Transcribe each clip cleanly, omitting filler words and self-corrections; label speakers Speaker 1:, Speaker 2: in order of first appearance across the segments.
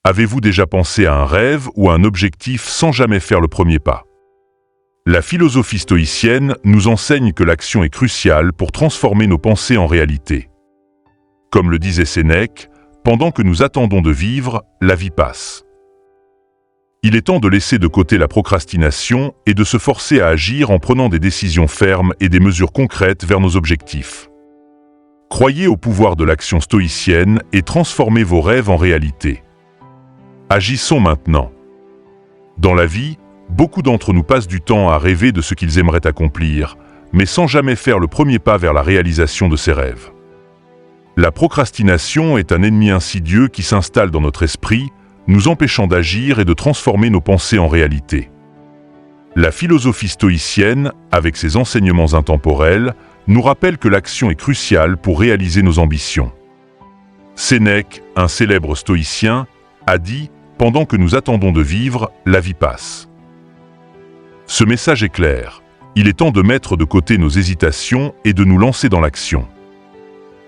Speaker 1: Avez-vous déjà pensé à un rêve ou à un objectif sans jamais faire le premier pas? La philosophie stoïcienne nous enseigne que l'action est cruciale pour transformer nos pensées en réalité. Comme le disait Sénèque, pendant que nous attendons de vivre, la vie passe. Il est temps de laisser de côté la procrastination et de se forcer à agir en prenant des décisions fermes et des mesures concrètes vers nos objectifs. Croyez au pouvoir de l'action stoïcienne et transformez vos rêves en réalité. Agissons maintenant. Dans la vie, beaucoup d'entre nous passent du temps à rêver de ce qu'ils aimeraient accomplir, mais sans jamais faire le premier pas vers la réalisation de ces rêves. La procrastination est un ennemi insidieux qui s'installe dans notre esprit, nous empêchant d'agir et de transformer nos pensées en réalité. La philosophie stoïcienne, avec ses enseignements intemporels, nous rappelle que l'action est cruciale pour réaliser nos ambitions. Sénèque, un célèbre stoïcien, a dit « Pendant que nous attendons de vivre, la vie passe ». Ce message est clair. Il est temps de mettre de côté nos hésitations et de nous lancer dans l'action.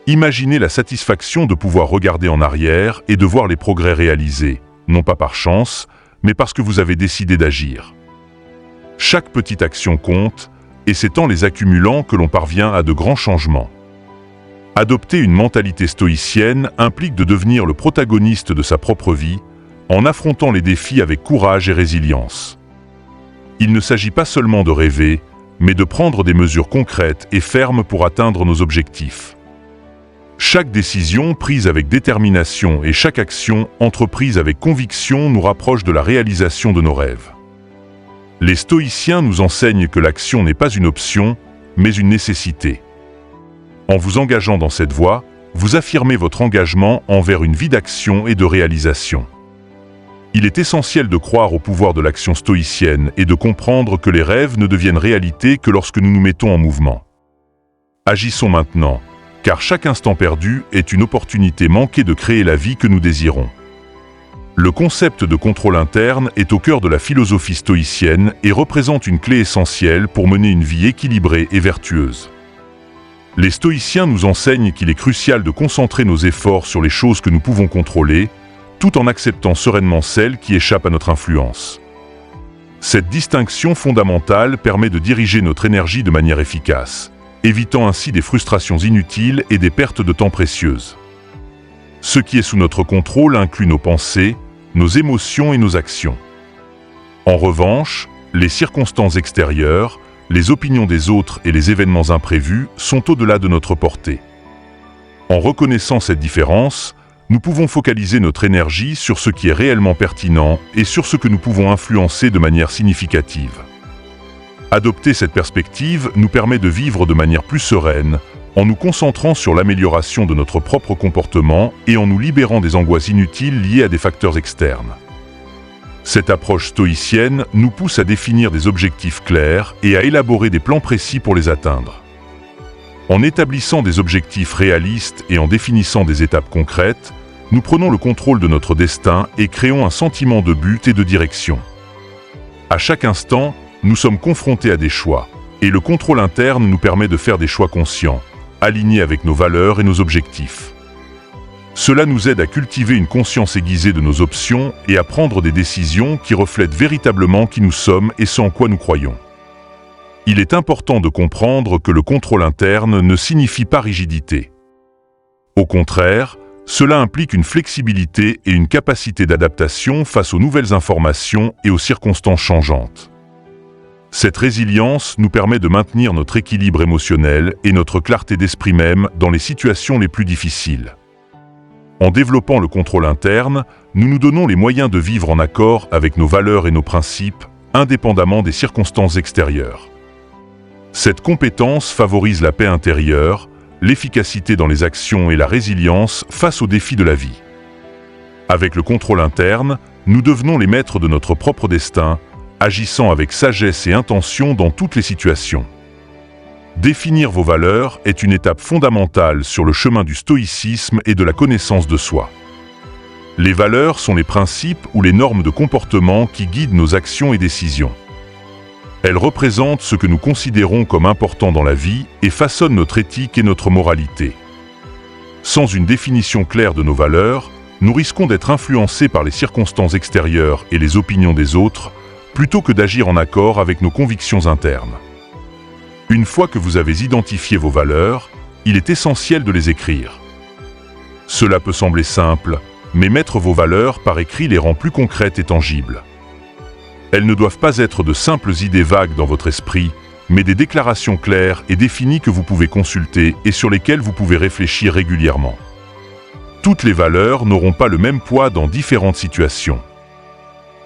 Speaker 1: Imaginez la satisfaction de pouvoir regarder en arrière et de voir les progrès réalisés, non pas par chance, mais parce que vous avez décidé d'agir. Chaque petite action compte, et c'est en les accumulant que l'on parvient à de grands changements. Adopter une mentalité stoïcienne implique de devenir le protagoniste de sa propre vie, en affrontant les défis avec courage et résilience. Il ne s'agit pas seulement de rêver, mais de prendre des mesures concrètes et fermes pour atteindre nos objectifs. Chaque décision prise avec détermination et chaque action entreprise avec conviction nous rapproche de la réalisation de nos rêves. Les stoïciens nous enseignent que l'action n'est pas une option, mais une nécessité. En vous engageant dans cette voie, vous affirmez votre engagement envers une vie d'action et de réalisation. Il est essentiel de croire au pouvoir de l'action stoïcienne et de comprendre que les rêves ne deviennent réalité que lorsque nous nous mettons en mouvement. Agissons maintenant, car chaque instant perdu est une opportunité manquée de créer la vie que nous désirons. Le concept de contrôle interne est au cœur de la philosophie stoïcienne et représente une clé essentielle pour mener une vie équilibrée et vertueuse. Les stoïciens nous enseignent qu'il est crucial de concentrer nos efforts sur les choses que nous pouvons contrôler, tout en acceptant sereinement celles qui échappent à notre influence. Cette distinction fondamentale permet de diriger notre énergie de manière efficace, évitant ainsi des frustrations inutiles et des pertes de temps précieuses. Ce qui est sous notre contrôle inclut nos pensées, nos émotions et nos actions. En revanche, les circonstances extérieures, les opinions des autres et les événements imprévus sont au-delà de notre portée. En reconnaissant cette différence, nous pouvons focaliser notre énergie sur ce qui est réellement pertinent et sur ce que nous pouvons influencer de manière significative. Adopter cette perspective nous permet de vivre de manière plus sereine, en nous concentrant sur l'amélioration de notre propre comportement et en nous libérant des angoisses inutiles liées à des facteurs externes. Cette approche stoïcienne nous pousse à définir des objectifs clairs et à élaborer des plans précis pour les atteindre. En établissant des objectifs réalistes et en définissant des étapes concrètes, nous prenons le contrôle de notre destin et créons un sentiment de but et de direction. À chaque instant, nous sommes confrontés à des choix, et le contrôle interne nous permet de faire des choix conscients, alignés avec nos valeurs et nos objectifs. Cela nous aide à cultiver une conscience aiguisée de nos options et à prendre des décisions qui reflètent véritablement qui nous sommes et ce en quoi nous croyons. Il est important de comprendre que le contrôle interne ne signifie pas rigidité. Au contraire, cela implique une flexibilité et une capacité d'adaptation face aux nouvelles informations et aux circonstances changeantes. Cette résilience nous permet de maintenir notre équilibre émotionnel et notre clarté d'esprit même dans les situations les plus difficiles. En développant le contrôle interne, nous nous donnons les moyens de vivre en accord avec nos valeurs et nos principes, indépendamment des circonstances extérieures. Cette compétence favorise la paix intérieure, l'efficacité dans les actions et la résilience face aux défis de la vie. Avec le contrôle interne, nous devenons les maîtres de notre propre destin, agissant avec sagesse et intention dans toutes les situations. Définir vos valeurs est une étape fondamentale sur le chemin du stoïcisme et de la connaissance de soi. Les valeurs sont les principes ou les normes de comportement qui guident nos actions et décisions. Elles représentent ce que nous considérons comme important dans la vie et façonnent notre éthique et notre moralité. Sans une définition claire de nos valeurs, nous risquons d'être influencés par les circonstances extérieures et les opinions des autres, plutôt que d'agir en accord avec nos convictions internes. Une fois que vous avez identifié vos valeurs, il est essentiel de les écrire. Cela peut sembler simple, mais mettre vos valeurs par écrit les rend plus concrètes et tangibles. Elles ne doivent pas être de simples idées vagues dans votre esprit, mais des déclarations claires et définies que vous pouvez consulter et sur lesquelles vous pouvez réfléchir régulièrement. Toutes les valeurs n'auront pas le même poids dans différentes situations.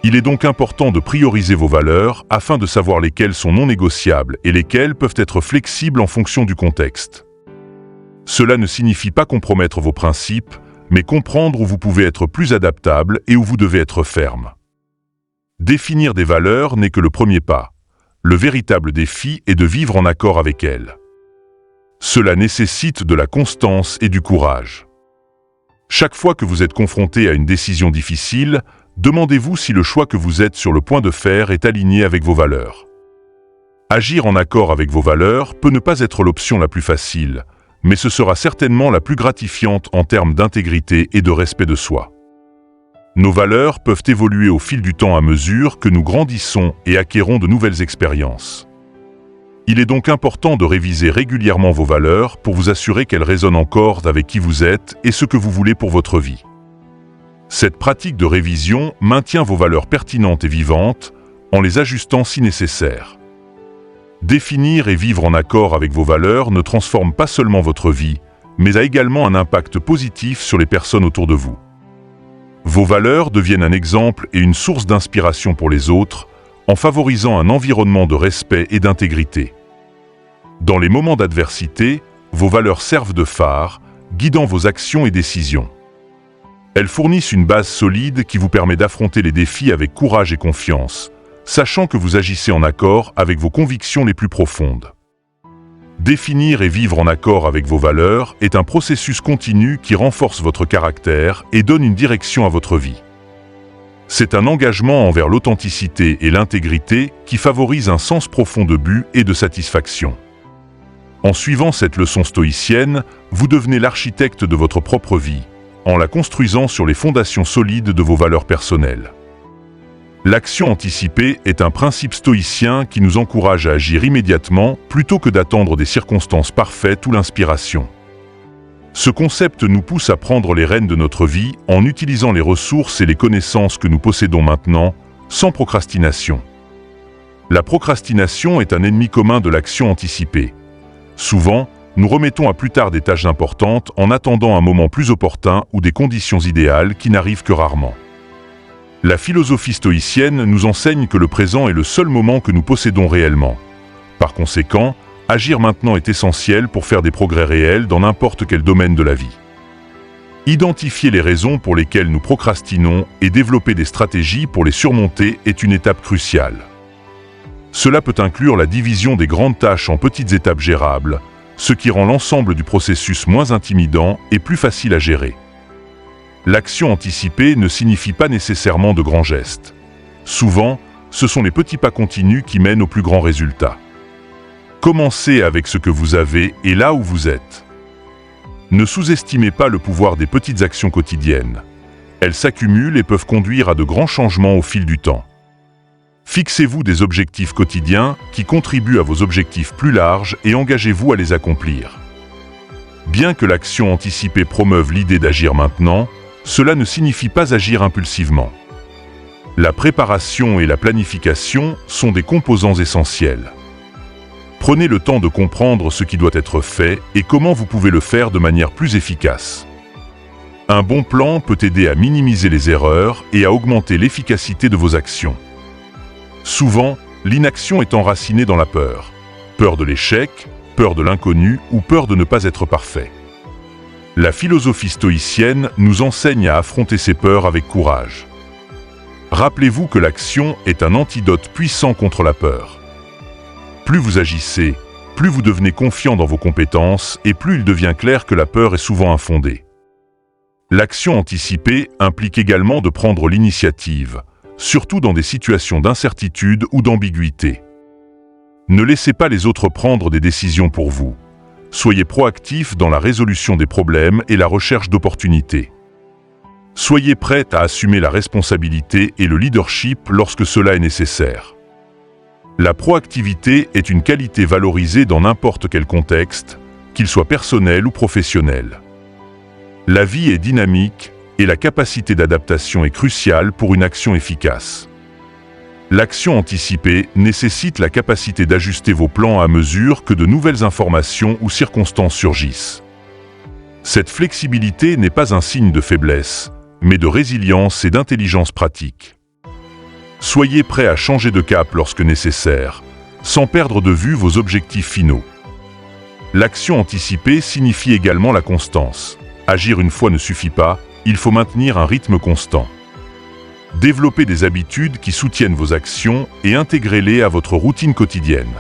Speaker 1: Il est donc important de prioriser vos valeurs afin de savoir lesquelles sont non négociables et lesquelles peuvent être flexibles en fonction du contexte. Cela ne signifie pas compromettre vos principes, mais comprendre où vous pouvez être plus adaptable et où vous devez être ferme. Définir des valeurs n'est que le premier pas. Le véritable défi est de vivre en accord avec elles. Cela nécessite de la constance et du courage. Chaque fois que vous êtes confronté à une décision difficile, demandez-vous si le choix que vous êtes sur le point de faire est aligné avec vos valeurs. Agir en accord avec vos valeurs peut ne pas être l'option la plus facile, mais ce sera certainement la plus gratifiante en termes d'intégrité et de respect de soi. Nos valeurs peuvent évoluer au fil du temps à mesure que nous grandissons et acquérons de nouvelles expériences. Il est donc important de réviser régulièrement vos valeurs pour vous assurer qu'elles résonnent encore avec qui vous êtes et ce que vous voulez pour votre vie. Cette pratique de révision maintient vos valeurs pertinentes et vivantes en les ajustant si nécessaire. Définir et vivre en accord avec vos valeurs ne transforme pas seulement votre vie, mais a également un impact positif sur les personnes autour de vous. Vos valeurs deviennent un exemple et une source d'inspiration pour les autres, en favorisant un environnement de respect et d'intégrité. Dans les moments d'adversité, vos valeurs servent de phare, guidant vos actions et décisions. Elles fournissent une base solide qui vous permet d'affronter les défis avec courage et confiance, sachant que vous agissez en accord avec vos convictions les plus profondes. Définir et vivre en accord avec vos valeurs est un processus continu qui renforce votre caractère et donne une direction à votre vie. C'est un engagement envers l'authenticité et l'intégrité qui favorise un sens profond de but et de satisfaction. En suivant cette leçon stoïcienne, vous devenez l'architecte de votre propre vie, en la construisant sur les fondations solides de vos valeurs personnelles. L'action anticipée est un principe stoïcien qui nous encourage à agir immédiatement plutôt que d'attendre des circonstances parfaites ou l'inspiration. Ce concept nous pousse à prendre les rênes de notre vie en utilisant les ressources et les connaissances que nous possédons maintenant, sans procrastination. La procrastination est un ennemi commun de l'action anticipée. Souvent, nous remettons à plus tard des tâches importantes en attendant un moment plus opportun ou des conditions idéales qui n'arrivent que rarement. La philosophie stoïcienne nous enseigne que le présent est le seul moment que nous possédons réellement. Par conséquent, agir maintenant est essentiel pour faire des progrès réels dans n'importe quel domaine de la vie. Identifier les raisons pour lesquelles nous procrastinons et développer des stratégies pour les surmonter est une étape cruciale. Cela peut inclure la division des grandes tâches en petites étapes gérables, ce qui rend l'ensemble du processus moins intimidant et plus facile à gérer. L'action anticipée ne signifie pas nécessairement de grands gestes. Souvent, ce sont les petits pas continus qui mènent aux plus grands résultats. Commencez avec ce que vous avez et là où vous êtes. Ne sous-estimez pas le pouvoir des petites actions quotidiennes. Elles s'accumulent et peuvent conduire à de grands changements au fil du temps. Fixez-vous des objectifs quotidiens qui contribuent à vos objectifs plus larges et engagez-vous à les accomplir. Bien que l'action anticipée promeuve l'idée d'agir maintenant, cela ne signifie pas agir impulsivement. La préparation et la planification sont des composants essentiels. Prenez le temps de comprendre ce qui doit être fait et comment vous pouvez le faire de manière plus efficace. Un bon plan peut aider à minimiser les erreurs et à augmenter l'efficacité de vos actions. Souvent, l'inaction est enracinée dans la peur. Peur de l'échec, peur de l'inconnu ou peur de ne pas être parfait. La philosophie stoïcienne nous enseigne à affronter ces peurs avec courage. Rappelez-vous que l'action est un antidote puissant contre la peur. Plus vous agissez, plus vous devenez confiant dans vos compétences et plus il devient clair que la peur est souvent infondée. L'action anticipée implique également de prendre l'initiative, surtout dans des situations d'incertitude ou d'ambiguïté. Ne laissez pas les autres prendre des décisions pour vous. Soyez proactif dans la résolution des problèmes et la recherche d'opportunités. Soyez prête à assumer la responsabilité et le leadership lorsque cela est nécessaire. La proactivité est une qualité valorisée dans n'importe quel contexte, qu'il soit personnel ou professionnel. La vie est dynamique et la capacité d'adaptation est cruciale pour une action efficace. L'action anticipée nécessite la capacité d'ajuster vos plans à mesure que de nouvelles informations ou circonstances surgissent. Cette flexibilité n'est pas un signe de faiblesse, mais de résilience et d'intelligence pratique. Soyez prêt à changer de cap lorsque nécessaire, sans perdre de vue vos objectifs finaux. L'action anticipée signifie également la constance. Agir une fois ne suffit pas, il faut maintenir un rythme constant. Développez des habitudes qui soutiennent vos actions et intégrez-les à votre routine quotidienne.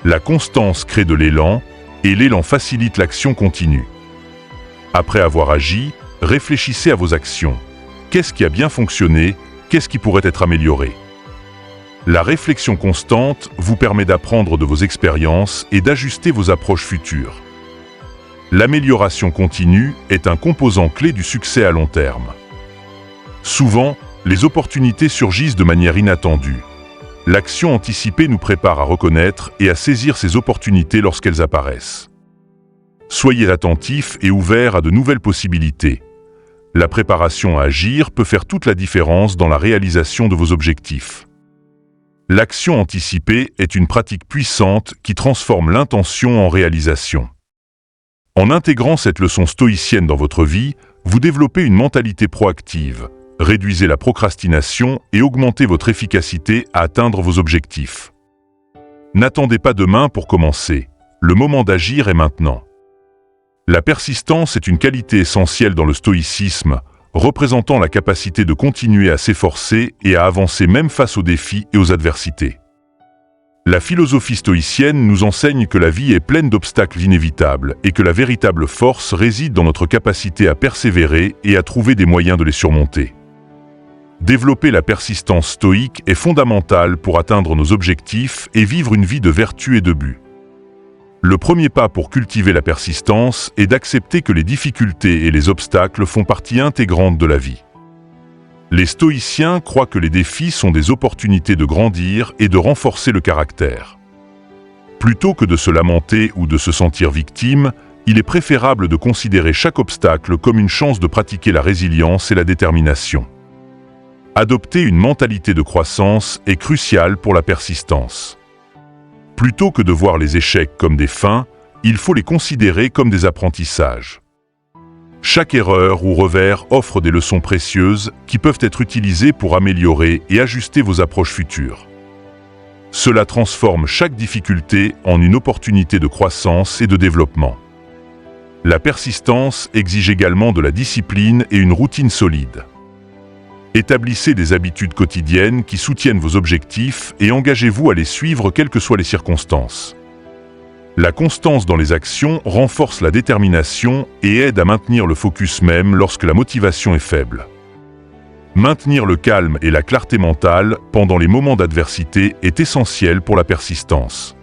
Speaker 1: La constance crée de l'élan, et l'élan facilite l'action continue. Après avoir agi, réfléchissez à vos actions. Qu'est-ce qui a bien fonctionné? Qu'est-ce qui pourrait être amélioré? La réflexion constante vous permet d'apprendre de vos expériences et d'ajuster vos approches futures. L'amélioration continue est un composant clé du succès à long terme. Souvent, les opportunités surgissent de manière inattendue. L'action anticipée nous prépare à reconnaître et à saisir ces opportunités lorsqu'elles apparaissent. Soyez attentifs et ouverts à de nouvelles possibilités. La préparation à agir peut faire toute la différence dans la réalisation de vos objectifs. L'action anticipée est une pratique puissante qui transforme l'intention en réalisation. En intégrant cette leçon stoïcienne dans votre vie, vous développez une mentalité proactive, réduisez la procrastination et augmentez votre efficacité à atteindre vos objectifs. N'attendez pas demain pour commencer. Le moment d'agir est maintenant. La persistance est une qualité essentielle dans le stoïcisme, représentant la capacité de continuer à s'efforcer et à avancer même face aux défis et aux adversités. La philosophie stoïcienne nous enseigne que la vie est pleine d'obstacles inévitables et que la véritable force réside dans notre capacité à persévérer et à trouver des moyens de les surmonter. Développer la persistance stoïque est fondamental pour atteindre nos objectifs et vivre une vie de vertu et de but. Le premier pas pour cultiver la persistance est d'accepter que les difficultés et les obstacles font partie intégrante de la vie. Les stoïciens croient que les défis sont des opportunités de grandir et de renforcer le caractère. Plutôt que de se lamenter ou de se sentir victime, il est préférable de considérer chaque obstacle comme une chance de pratiquer la résilience et la détermination. Adopter une mentalité de croissance est crucial pour la persistance. Plutôt que de voir les échecs comme des fins, il faut les considérer comme des apprentissages. Chaque erreur ou revers offre des leçons précieuses qui peuvent être utilisées pour améliorer et ajuster vos approches futures. Cela transforme chaque difficulté en une opportunité de croissance et de développement. La persistance exige également de la discipline et une routine solide. Établissez des habitudes quotidiennes qui soutiennent vos objectifs et engagez-vous à les suivre quelles que soient les circonstances. La constance dans les actions renforce la détermination et aide à maintenir le focus même lorsque la motivation est faible. Maintenir le calme et la clarté mentale pendant les moments d'adversité est essentiel pour la persistance.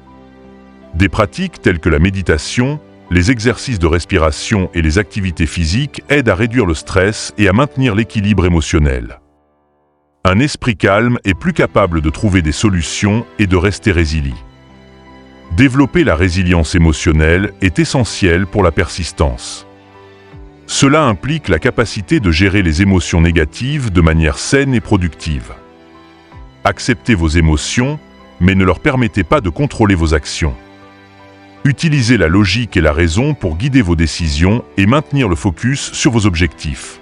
Speaker 1: Des pratiques telles que la méditation, les exercices de respiration et les activités physiques aident à réduire le stress et à maintenir l'équilibre émotionnel. Un esprit calme est plus capable de trouver des solutions et de rester résilient. Développer la résilience émotionnelle est essentiel pour la persistance. Cela implique la capacité de gérer les émotions négatives de manière saine et productive. Acceptez vos émotions, mais ne leur permettez pas de contrôler vos actions. Utilisez la logique et la raison pour guider vos décisions et maintenir le focus sur vos objectifs.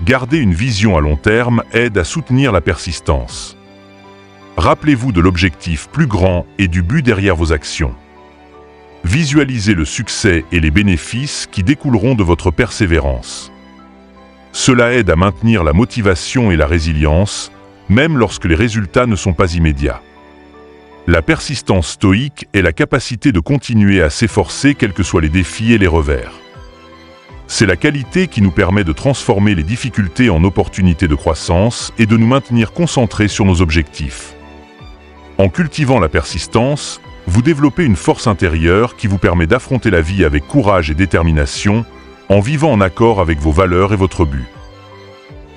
Speaker 1: Garder une vision à long terme aide à soutenir la persistance. Rappelez-vous de l'objectif plus grand et du but derrière vos actions. Visualisez le succès et les bénéfices qui découleront de votre persévérance. Cela aide à maintenir la motivation et la résilience, même lorsque les résultats ne sont pas immédiats. La persistance stoïque est la capacité de continuer à s'efforcer quels que soient les défis et les revers. C'est la qualité qui nous permet de transformer les difficultés en opportunités de croissance et de nous maintenir concentrés sur nos objectifs. En cultivant la persistance, vous développez une force intérieure qui vous permet d'affronter la vie avec courage et détermination, en vivant en accord avec vos valeurs et votre but.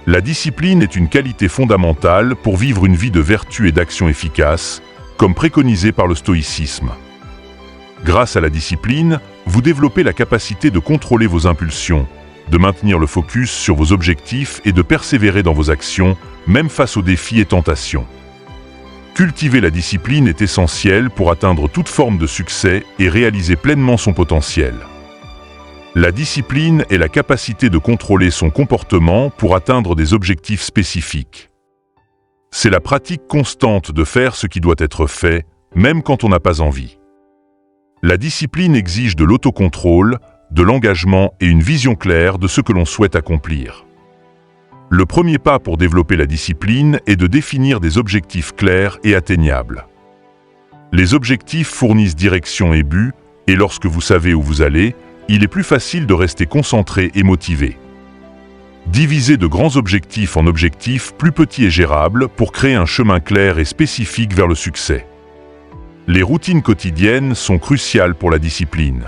Speaker 1: La discipline est une qualité fondamentale pour vivre une vie de vertu et d'action efficace, comme préconisé par le stoïcisme. Grâce à la discipline, vous développez la capacité de contrôler vos impulsions, de maintenir le focus sur vos objectifs et de persévérer dans vos actions, même face aux défis et tentations. Cultiver la discipline est essentiel pour atteindre toute forme de succès et réaliser pleinement son potentiel. La discipline est la capacité de contrôler son comportement pour atteindre des objectifs spécifiques. C'est la pratique constante de faire ce qui doit être fait, même quand on n'a pas envie. La discipline exige de l'autocontrôle, de l'engagement et une vision claire de ce que l'on souhaite accomplir. Le premier pas pour développer la discipline est de définir des objectifs clairs et atteignables. Les objectifs fournissent direction et but, et lorsque vous savez où vous allez, il est plus facile de rester concentré et motivé. Divisez de grands objectifs en objectifs plus petits et gérables pour créer un chemin clair et spécifique vers le succès. Les routines quotidiennes sont cruciales pour la discipline.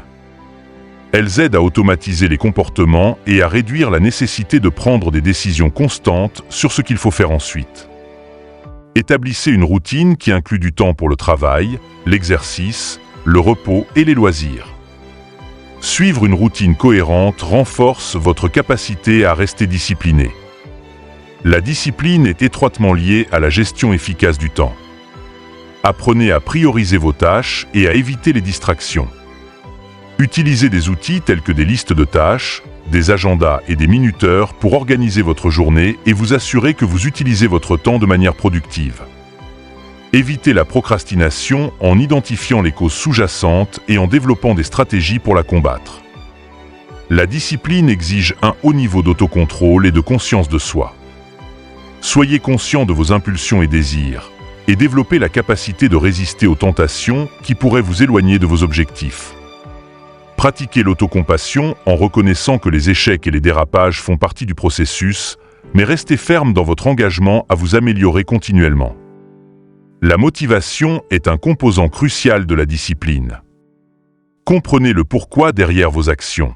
Speaker 1: Elles aident à automatiser les comportements et à réduire la nécessité de prendre des décisions constantes sur ce qu'il faut faire ensuite. Établissez une routine qui inclut du temps pour le travail, l'exercice, le repos et les loisirs. Suivre une routine cohérente renforce votre capacité à rester discipliné. La discipline est étroitement liée à la gestion efficace du temps. Apprenez à prioriser vos tâches et à éviter les distractions. Utilisez des outils tels que des listes de tâches, des agendas et des minuteurs pour organiser votre journée et vous assurer que vous utilisez votre temps de manière productive. Évitez la procrastination en identifiant les causes sous-jacentes et en développant des stratégies pour la combattre. La discipline exige un haut niveau d'autocontrôle et de conscience de soi. Soyez conscient de vos impulsions et désirs, et développez la capacité de résister aux tentations qui pourraient vous éloigner de vos objectifs. Pratiquez l'autocompassion en reconnaissant que les échecs et les dérapages font partie du processus, mais restez ferme dans votre engagement à vous améliorer continuellement. La motivation est un composant crucial de la discipline. Comprenez le pourquoi derrière vos actions.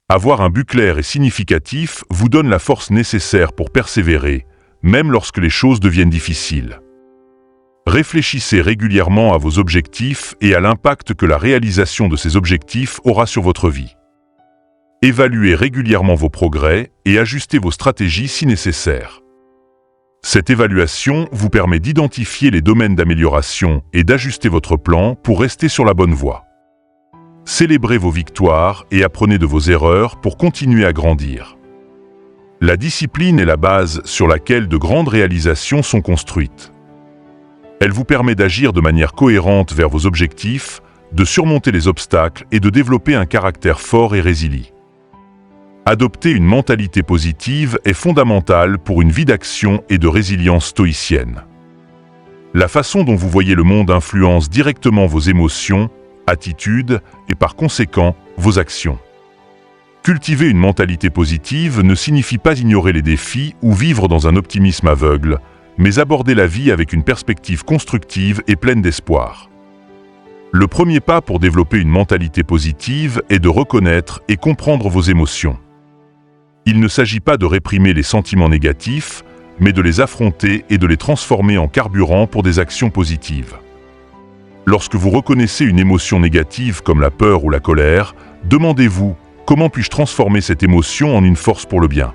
Speaker 1: Avoir un but clair et significatif vous donne la force nécessaire pour persévérer, même lorsque les choses deviennent difficiles. Réfléchissez régulièrement à vos objectifs et à l'impact que la réalisation de ces objectifs aura sur votre vie. Évaluez régulièrement vos progrès et ajustez vos stratégies si nécessaire. Cette évaluation vous permet d'identifier les domaines d'amélioration et d'ajuster votre plan pour rester sur la bonne voie. Célébrez vos victoires et apprenez de vos erreurs pour continuer à grandir. La discipline est la base sur laquelle de grandes réalisations sont construites. Elle vous permet d'agir de manière cohérente vers vos objectifs, de surmonter les obstacles et de développer un caractère fort et résilient. Adopter une mentalité positive est fondamental pour une vie d'action et de résilience stoïcienne. La façon dont vous voyez le monde influence directement vos émotions, attitudes et par conséquent, vos actions. Cultiver une mentalité positive ne signifie pas ignorer les défis ou vivre dans un optimisme aveugle, mais aborder la vie avec une perspective constructive et pleine d'espoir. Le premier pas pour développer une mentalité positive est de reconnaître et comprendre vos émotions. Il ne s'agit pas de réprimer les sentiments négatifs, mais de les affronter et de les transformer en carburant pour des actions positives. Lorsque vous reconnaissez une émotion négative comme la peur ou la colère, demandez-vous « Comment puis-je transformer cette émotion en une force pour le bien ?»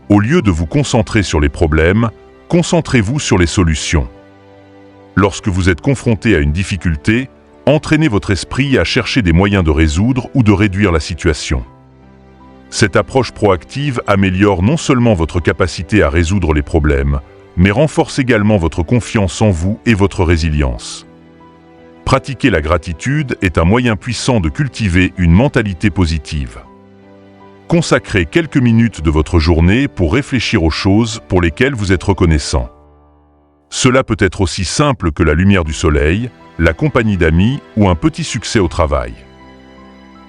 Speaker 1: Au lieu de vous concentrer sur les problèmes, concentrez-vous sur les solutions. Lorsque vous êtes confronté à une difficulté, entraînez votre esprit à chercher des moyens de résoudre ou de réduire la situation. Cette approche proactive améliore non seulement votre capacité à résoudre les problèmes, mais renforce également votre confiance en vous et votre résilience. Pratiquer la gratitude est un moyen puissant de cultiver une mentalité positive. Consacrez quelques minutes de votre journée pour réfléchir aux choses pour lesquelles vous êtes reconnaissant. Cela peut être aussi simple que la lumière du soleil, la compagnie d'amis ou un petit succès au travail.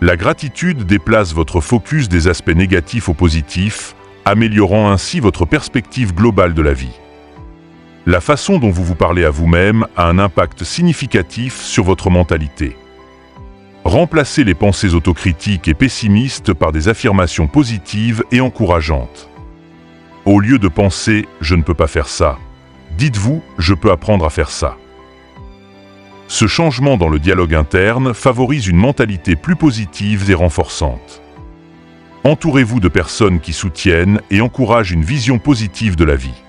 Speaker 1: La gratitude déplace votre focus des aspects négatifs au positif, améliorant ainsi votre perspective globale de la vie. La façon dont vous vous parlez à vous-même a un impact significatif sur votre mentalité. Remplacez les pensées autocritiques et pessimistes par des affirmations positives et encourageantes. Au lieu de penser « je ne peux pas faire ça », dites-vous « je peux apprendre à faire ça ». Ce changement dans le dialogue interne favorise une mentalité plus positive et renforçante. Entourez-vous de personnes qui soutiennent et encouragent une vision positive de la vie.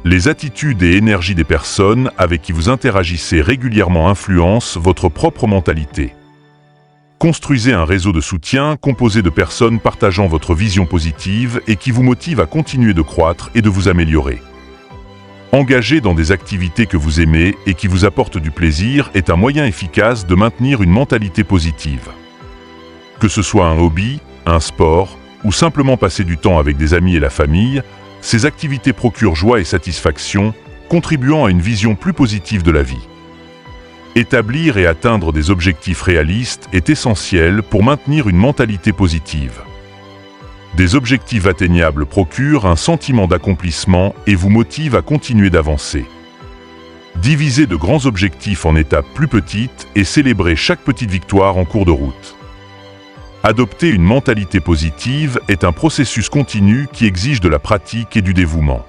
Speaker 1: Les attitudes et énergies des personnes avec qui vous interagissez régulièrement influencent votre propre mentalité. Construisez un réseau de soutien composé de personnes partageant votre vision positive et qui vous motivent à continuer de croître et de vous améliorer. Engagez dans des activités que vous aimez et qui vous apportent du plaisir est un moyen efficace de maintenir une mentalité positive. Que ce soit un hobby, un sport ou simplement passer du temps avec des amis et la famille, ces activités procurent joie et satisfaction, contribuant à une vision plus positive de la vie. Établir et atteindre des objectifs réalistes est essentiel pour maintenir une mentalité positive. Des objectifs atteignables procurent un sentiment d'accomplissement et vous motivent à continuer d'avancer. Divisez de grands objectifs en étapes plus petites et célébrez chaque petite victoire en cours de route. Adopter une mentalité positive est un processus continu qui exige de la pratique et du dévouement.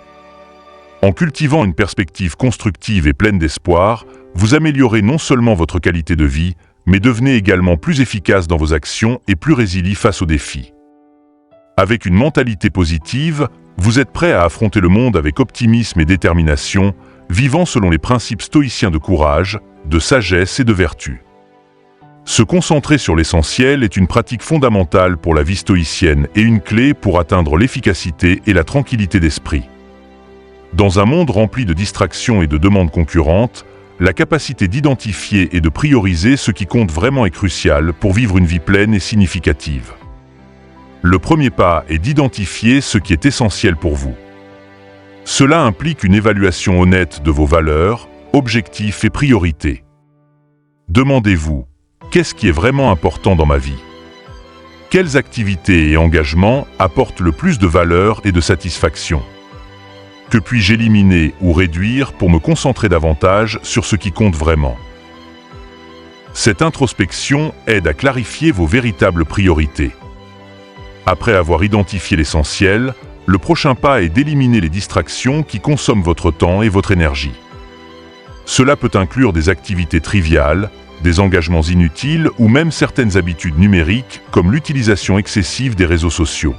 Speaker 1: En cultivant une perspective constructive et pleine d'espoir, vous améliorez non seulement votre qualité de vie, mais devenez également plus efficace dans vos actions et plus résilient face aux défis. Avec une mentalité positive, vous êtes prêt à affronter le monde avec optimisme et détermination, vivant selon les principes stoïciens de courage, de sagesse et de vertu. Se concentrer sur l'essentiel est une pratique fondamentale pour la vie stoïcienne et une clé pour atteindre l'efficacité et la tranquillité d'esprit. Dans un monde rempli de distractions et de demandes concurrentes, la capacité d'identifier et de prioriser ce qui compte vraiment est cruciale pour vivre une vie pleine et significative. Le premier pas est d'identifier ce qui est essentiel pour vous. Cela implique une évaluation honnête de vos valeurs, objectifs et priorités. Demandez-vous, qu'est-ce qui est vraiment important dans ma vie? Quelles activités et engagements apportent le plus de valeur et de satisfaction? Que puis-je éliminer ou réduire pour me concentrer davantage sur ce qui compte vraiment? Cette introspection aide à clarifier vos véritables priorités. Après avoir identifié l'essentiel, le prochain pas est d'éliminer les distractions qui consomment votre temps et votre énergie. Cela peut inclure des activités triviales, des engagements inutiles ou même certaines habitudes numériques comme l'utilisation excessive des réseaux sociaux.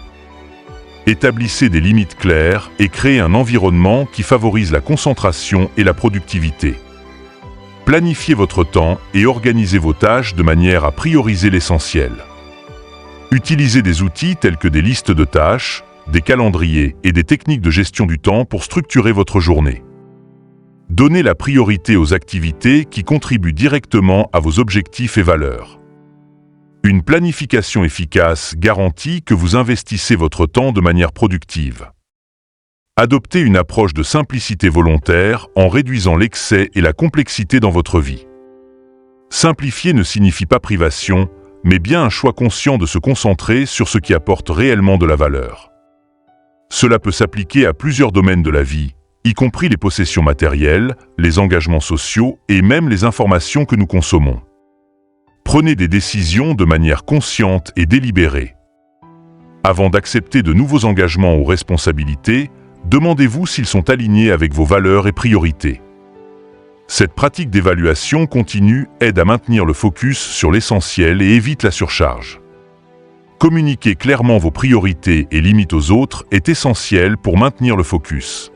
Speaker 1: Établissez des limites claires et créez un environnement qui favorise la concentration et la productivité. Planifiez votre temps et organisez vos tâches de manière à prioriser l'essentiel. Utilisez des outils tels que des listes de tâches, des calendriers et des techniques de gestion du temps pour structurer votre journée. Donnez la priorité aux activités qui contribuent directement à vos objectifs et valeurs. Une planification efficace garantit que vous investissez votre temps de manière productive. Adoptez une approche de simplicité volontaire en réduisant l'excès et la complexité dans votre vie. Simplifier ne signifie pas privation, mais bien un choix conscient de se concentrer sur ce qui apporte réellement de la valeur. Cela peut s'appliquer à plusieurs domaines de la vie, y compris les possessions matérielles, les engagements sociaux et même les informations que nous consommons. Prenez des décisions de manière consciente et délibérée. Avant d'accepter de nouveaux engagements ou responsabilités, demandez-vous s'ils sont alignés avec vos valeurs et priorités. Cette pratique d'évaluation continue aide à maintenir le focus sur l'essentiel et évite la surcharge. Communiquer clairement vos priorités et limites aux autres est essentiel pour maintenir le focus.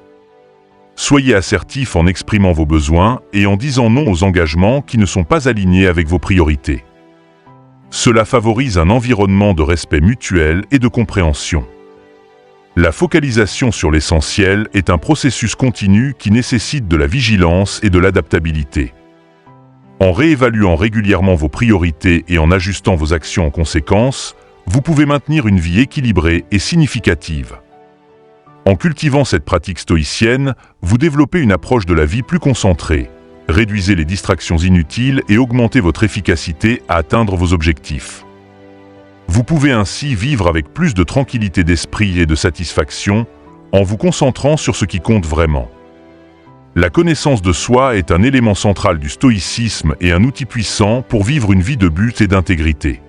Speaker 1: Soyez assertif en exprimant vos besoins et en disant non aux engagements qui ne sont pas alignés avec vos priorités. Cela favorise un environnement de respect mutuel et de compréhension. La focalisation sur l'essentiel est un processus continu qui nécessite de la vigilance et de l'adaptabilité. En réévaluant régulièrement vos priorités et en ajustant vos actions en conséquence, vous pouvez maintenir une vie équilibrée et significative. En cultivant cette pratique stoïcienne, vous développez une approche de la vie plus concentrée, réduisez les distractions inutiles et augmentez votre efficacité à atteindre vos objectifs. Vous pouvez ainsi vivre avec plus de tranquillité d'esprit et de satisfaction en vous concentrant sur ce qui compte vraiment. La connaissance de soi est un élément central du stoïcisme et un outil puissant pour vivre une vie de but et d'intégrité.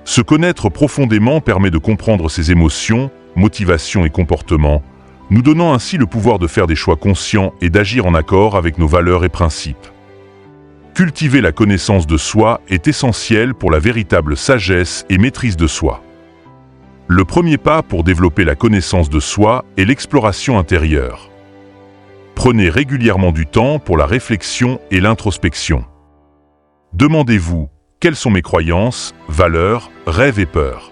Speaker 1: Se connaître profondément permet de comprendre ses émotions, motivations et comportements, nous donnant ainsi le pouvoir de faire des choix conscients et d'agir en accord avec nos valeurs et principes. Cultiver la connaissance de soi est essentiel pour la véritable sagesse et maîtrise de soi. Le premier pas pour développer la connaissance de soi est l'exploration intérieure. Prenez régulièrement du temps pour la réflexion et l'introspection. Demandez-vous, quelles sont mes croyances, valeurs, rêves et peurs?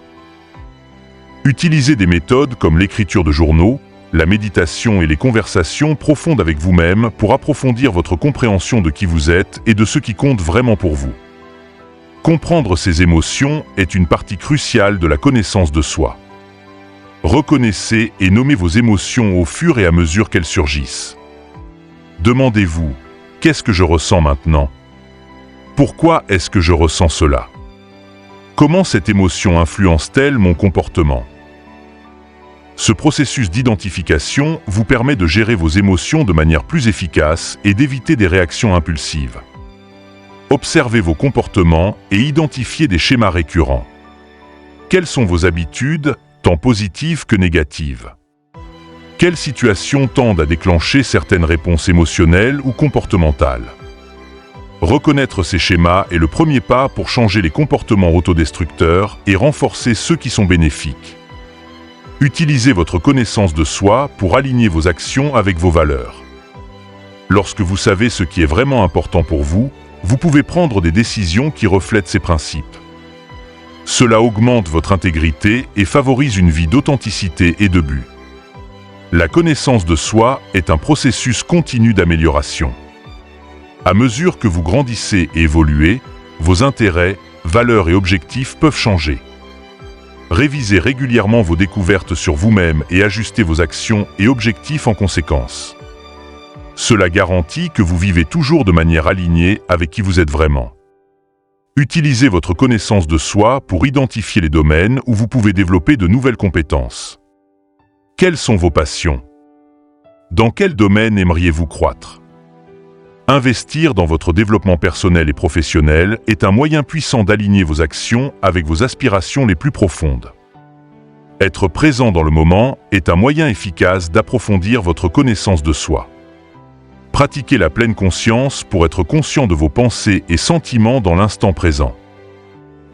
Speaker 1: Utilisez des méthodes comme l'écriture de journaux, la méditation et les conversations profondes avec vous-même pour approfondir votre compréhension de qui vous êtes et de ce qui compte vraiment pour vous. Comprendre ses émotions est une partie cruciale de la connaissance de soi. Reconnaissez et nommez vos émotions au fur et à mesure qu'elles surgissent. Demandez-vous, qu'est-ce que je ressens maintenant? Pourquoi est-ce que je ressens cela? Comment cette émotion influence-t-elle mon comportement? Ce processus d'identification vous permet de gérer vos émotions de manière plus efficace et d'éviter des réactions impulsives. Observez vos comportements et identifiez des schémas récurrents. Quelles sont vos habitudes, tant positives que négatives? Quelles situations tendent à déclencher certaines réponses émotionnelles ou comportementales? Reconnaître ces schémas est le premier pas pour changer les comportements autodestructeurs et renforcer ceux qui sont bénéfiques. Utilisez votre connaissance de soi pour aligner vos actions avec vos valeurs. Lorsque vous savez ce qui est vraiment important pour vous, vous pouvez prendre des décisions qui reflètent ces principes. Cela augmente votre intégrité et favorise une vie d'authenticité et de but. La connaissance de soi est un processus continu d'amélioration. À mesure que vous grandissez et évoluez, vos intérêts, valeurs et objectifs peuvent changer. Révisez régulièrement vos découvertes sur vous-même et ajustez vos actions et objectifs en conséquence. Cela garantit que vous vivez toujours de manière alignée avec qui vous êtes vraiment. Utilisez votre connaissance de soi pour identifier les domaines où vous pouvez développer de nouvelles compétences. Quelles sont vos passions? Dans quel domaine aimeriez-vous croître? Investir dans votre développement personnel et professionnel est un moyen puissant d'aligner vos actions avec vos aspirations les plus profondes. Être présent dans le moment est un moyen efficace d'approfondir votre connaissance de soi. Pratiquez la pleine conscience pour être conscient de vos pensées et sentiments dans l'instant présent.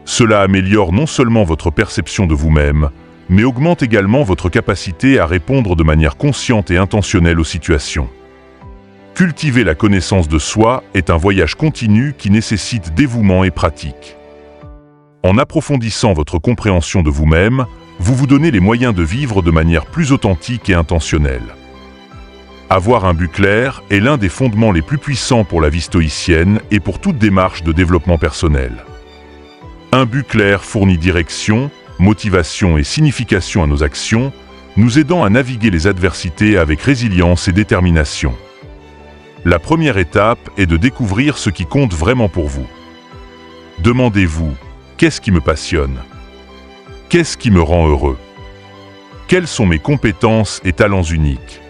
Speaker 1: Cela améliore non seulement votre perception de vous-même, mais augmente également votre capacité à répondre de manière consciente et intentionnelle aux situations. Cultiver la connaissance de soi est un voyage continu qui nécessite dévouement et pratique. En approfondissant votre compréhension de vous-même, vous vous donnez les moyens de vivre de manière plus authentique et intentionnelle. Avoir un but clair est l'un des fondements les plus puissants pour la vie stoïcienne et pour toute démarche de développement personnel. Un but clair fournit direction, motivation et signification à nos actions, nous aidant à naviguer les adversités avec résilience et détermination. La première étape est de découvrir ce qui compte vraiment pour vous. Demandez-vous, qu'est-ce qui me passionne? Qu'est-ce qui me rend heureux? Quelles sont mes compétences et talents uniques?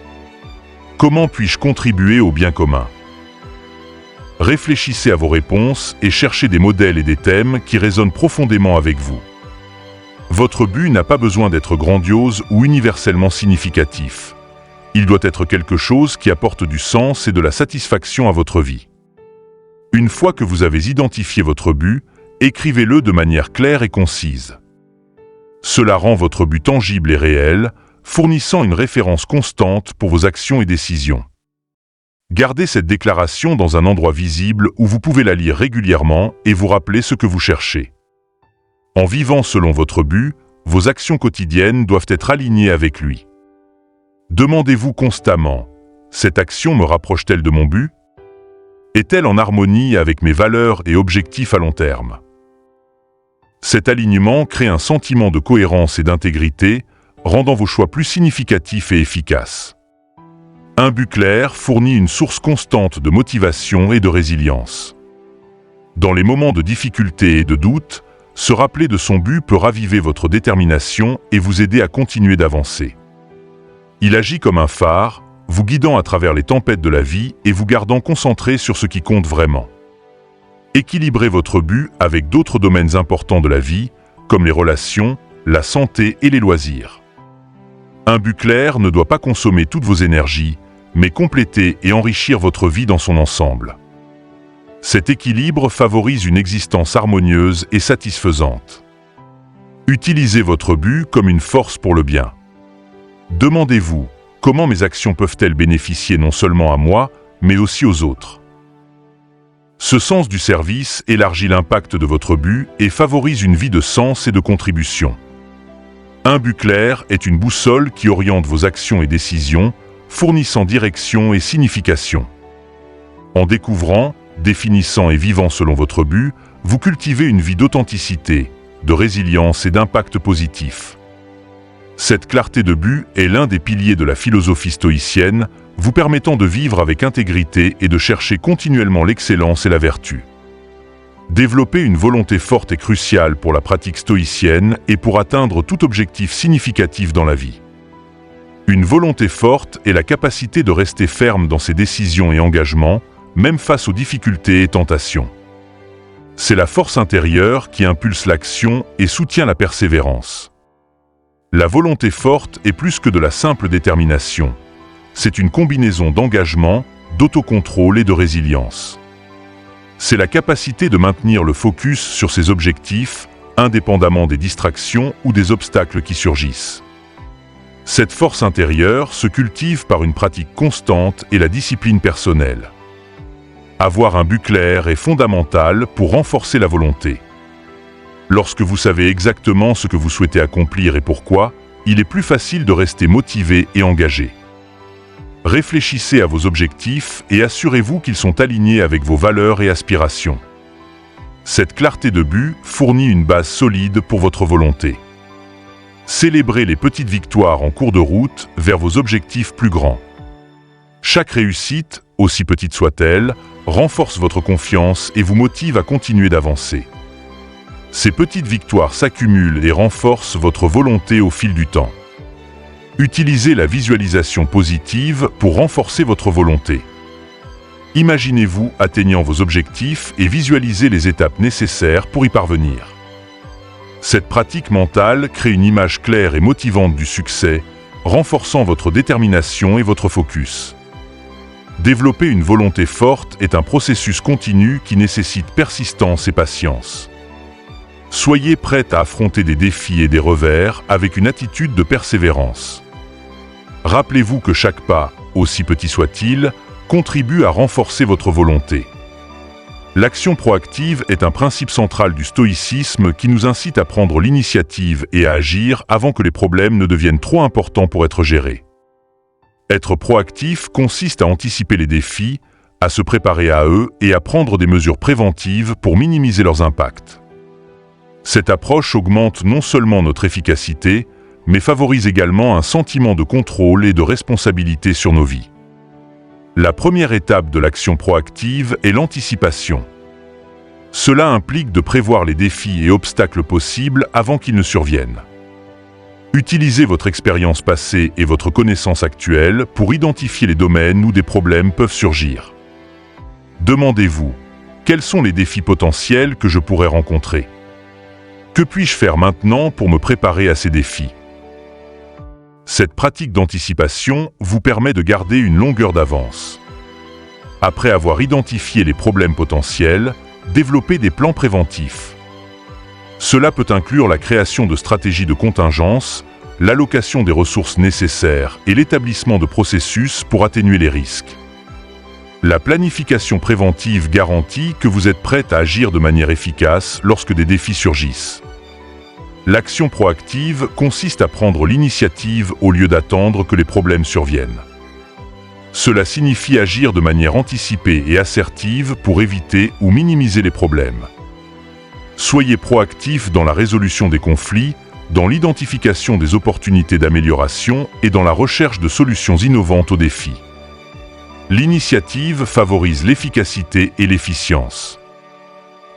Speaker 1: Comment puis-je contribuer au bien commun? Réfléchissez à vos réponses et cherchez des modèles et des thèmes qui résonnent profondément avec vous. Votre but n'a pas besoin d'être grandiose ou universellement significatif. Il doit être quelque chose qui apporte du sens et de la satisfaction à votre vie. Une fois que vous avez identifié votre but, écrivez-le de manière claire et concise. Cela rend votre but tangible et réel, fournissant une référence constante pour vos actions et décisions. Gardez cette déclaration dans un endroit visible où vous pouvez la lire régulièrement et vous rappeler ce que vous cherchez. En vivant selon votre but, vos actions quotidiennes doivent être alignées avec lui. Demandez-vous constamment, cette action me rapproche-t-elle de mon but? Est-elle en harmonie avec mes valeurs et objectifs à long terme? Cet alignement crée un sentiment de cohérence et d'intégrité, rendant vos choix plus significatifs et efficaces. Un but clair fournit une source constante de motivation et de résilience. Dans les moments de difficulté et de doute, se rappeler de son but peut raviver votre détermination et vous aider à continuer d'avancer. Il agit comme un phare, vous guidant à travers les tempêtes de la vie et vous gardant concentré sur ce qui compte vraiment. Équilibrez votre but avec d'autres domaines importants de la vie, comme les relations, la santé et les loisirs. Un but clair ne doit pas consommer toutes vos énergies, mais compléter et enrichir votre vie dans son ensemble. Cet équilibre favorise une existence harmonieuse et satisfaisante. Utilisez votre but comme une force pour le bien. Demandez-vous, comment mes actions peuvent-elles bénéficier non seulement à moi, mais aussi aux autres? Ce sens du service élargit l'impact de votre but et favorise une vie de sens et de contribution. Un but clair est une boussole qui oriente vos actions et décisions, fournissant direction et signification. En découvrant, définissant et vivant selon votre but, vous cultivez une vie d'authenticité, de résilience et d'impact positif. Cette clarté de but est l'un des piliers de la philosophie stoïcienne, vous permettant de vivre avec intégrité et de chercher continuellement l'excellence et la vertu. Développer une volonté forte est crucial pour la pratique stoïcienne et pour atteindre tout objectif significatif dans la vie. Une volonté forte est la capacité de rester ferme dans ses décisions et engagements, même face aux difficultés et tentations. C'est la force intérieure qui impulse l'action et soutient la persévérance. La volonté forte est plus que de la simple détermination. C'est une combinaison d'engagement, d'autocontrôle et de résilience. C'est la capacité de maintenir le focus sur ses objectifs, indépendamment des distractions ou des obstacles qui surgissent. Cette force intérieure se cultive par une pratique constante et la discipline personnelle. Avoir un but clair est fondamental pour renforcer la volonté. Lorsque vous savez exactement ce que vous souhaitez accomplir et pourquoi, il est plus facile de rester motivé et engagé. Réfléchissez à vos objectifs et assurez-vous qu'ils sont alignés avec vos valeurs et aspirations. Cette clarté de but fournit une base solide pour votre volonté. Célébrez les petites victoires en cours de route vers vos objectifs plus grands. Chaque réussite, aussi petite soit-elle, renforce votre confiance et vous motive à continuer d'avancer. Ces petites victoires s'accumulent et renforcent votre volonté au fil du temps. Utilisez la visualisation positive pour renforcer votre volonté. Imaginez-vous atteignant vos objectifs et visualisez les étapes nécessaires pour y parvenir. Cette pratique mentale crée une image claire et motivante du succès, renforçant votre détermination et votre focus. Développer une volonté forte est un processus continu qui nécessite persistance et patience. Soyez prête à affronter des défis et des revers avec une attitude de persévérance. Rappelez-vous que chaque pas, aussi petit soit-il, contribue à renforcer votre volonté. L'action proactive est un principe central du stoïcisme qui nous incite à prendre l'initiative et à agir avant que les problèmes ne deviennent trop importants pour être gérés. Être proactif consiste à anticiper les défis, à se préparer à eux et à prendre des mesures préventives pour minimiser leurs impacts. Cette approche augmente non seulement notre efficacité, mais favorise également un sentiment de contrôle et de responsabilité sur nos vies. La première étape de l'action proactive est l'anticipation. Cela implique de prévoir les défis et obstacles possibles avant qu'ils ne surviennent. Utilisez votre expérience passée et votre connaissance actuelle pour identifier les domaines où des problèmes peuvent surgir. Demandez-vous, quels sont les défis potentiels que je pourrais rencontrer ? Que puis-je faire maintenant pour me préparer à ces défis ? Cette pratique d'anticipation vous permet de garder une longueur d'avance. Après avoir identifié les problèmes potentiels, développez des plans préventifs. Cela peut inclure la création de stratégies de contingence, l'allocation des ressources nécessaires et l'établissement de processus pour atténuer les risques. La planification préventive garantit que vous êtes prête à agir de manière efficace lorsque des défis surgissent. L'action proactive consiste à prendre l'initiative au lieu d'attendre que les problèmes surviennent. Cela signifie agir de manière anticipée et assertive pour éviter ou minimiser les problèmes. Soyez proactif dans la résolution des conflits, dans l'identification des opportunités d'amélioration et dans la recherche de solutions innovantes aux défis. L'initiative favorise l'efficacité et l'efficience.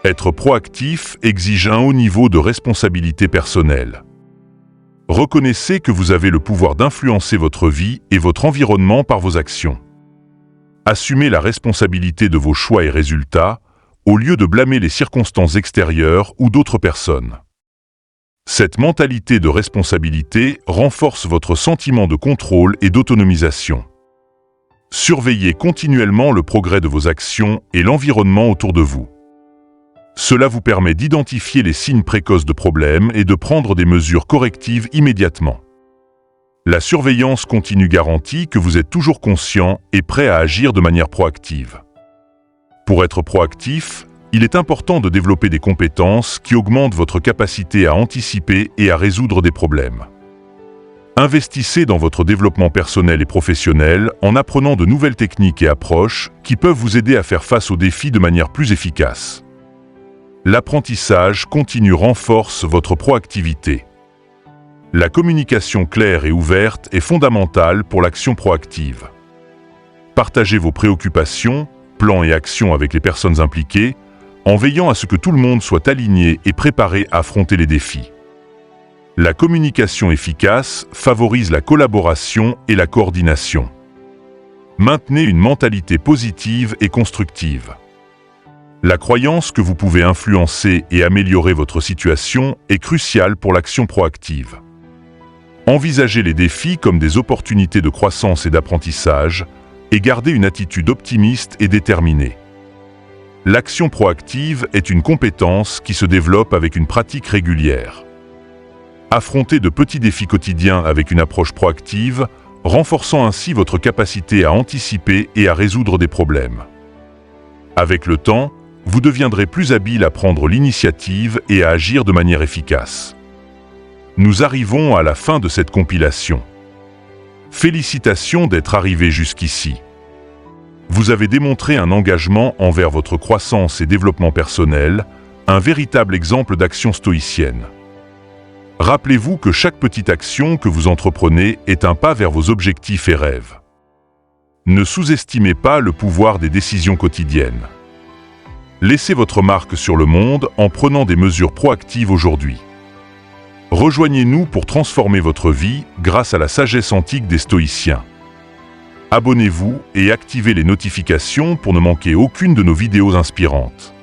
Speaker 1: Être proactif exige un haut niveau de responsabilité personnelle. Reconnaissez que vous avez le pouvoir d'influencer votre vie et votre environnement par vos actions. Assumez la responsabilité de vos choix et résultats, au lieu de blâmer les circonstances extérieures ou d'autres personnes. Cette mentalité de responsabilité renforce votre sentiment de contrôle et d'autonomisation. Surveillez continuellement le progrès de vos actions et l'environnement autour de vous. Cela vous permet d'identifier les signes précoces de problèmes et de prendre des mesures correctives immédiatement. La surveillance continue garantit que vous êtes toujours conscient et prêt à agir de manière proactive. Pour être proactif, il est important de développer des compétences qui augmentent votre capacité à anticiper et à résoudre des problèmes. Investissez dans votre développement personnel et professionnel en apprenant de nouvelles techniques et approches qui peuvent vous aider à faire face aux défis de manière plus efficace. L'apprentissage continu renforce votre proactivité. La communication claire et ouverte est fondamentale pour l'action proactive. Partagez vos préoccupations, plans et actions avec les personnes impliquées, en veillant à ce que tout le monde soit aligné et préparé à affronter les défis. La communication efficace favorise la collaboration et la coordination. Maintenez une mentalité positive et constructive. La croyance que vous pouvez influencer et améliorer votre situation est cruciale pour l'action proactive. Envisagez les défis comme des opportunités de croissance et d'apprentissage, et gardez une attitude optimiste et déterminée. L'action proactive est une compétence qui se développe avec une pratique régulière. Affrontez de petits défis quotidiens avec une approche proactive, renforçant ainsi votre capacité à anticiper et à résoudre des problèmes. Avec le temps, vous deviendrez plus habile à prendre l'initiative et à agir de manière efficace. Nous arrivons à la fin de cette compilation. Félicitations d'être arrivé jusqu'ici. Vous avez démontré un engagement envers votre croissance et développement personnel, un véritable exemple d'action stoïcienne. Rappelez-vous que chaque petite action que vous entreprenez est un pas vers vos objectifs et rêves. Ne sous-estimez pas le pouvoir des décisions quotidiennes. Laissez votre marque sur le monde en prenant des mesures proactives aujourd'hui. Rejoignez-nous pour transformer votre vie grâce à la sagesse antique des stoïciens. Abonnez-vous et activez les notifications pour ne manquer aucune de nos vidéos inspirantes.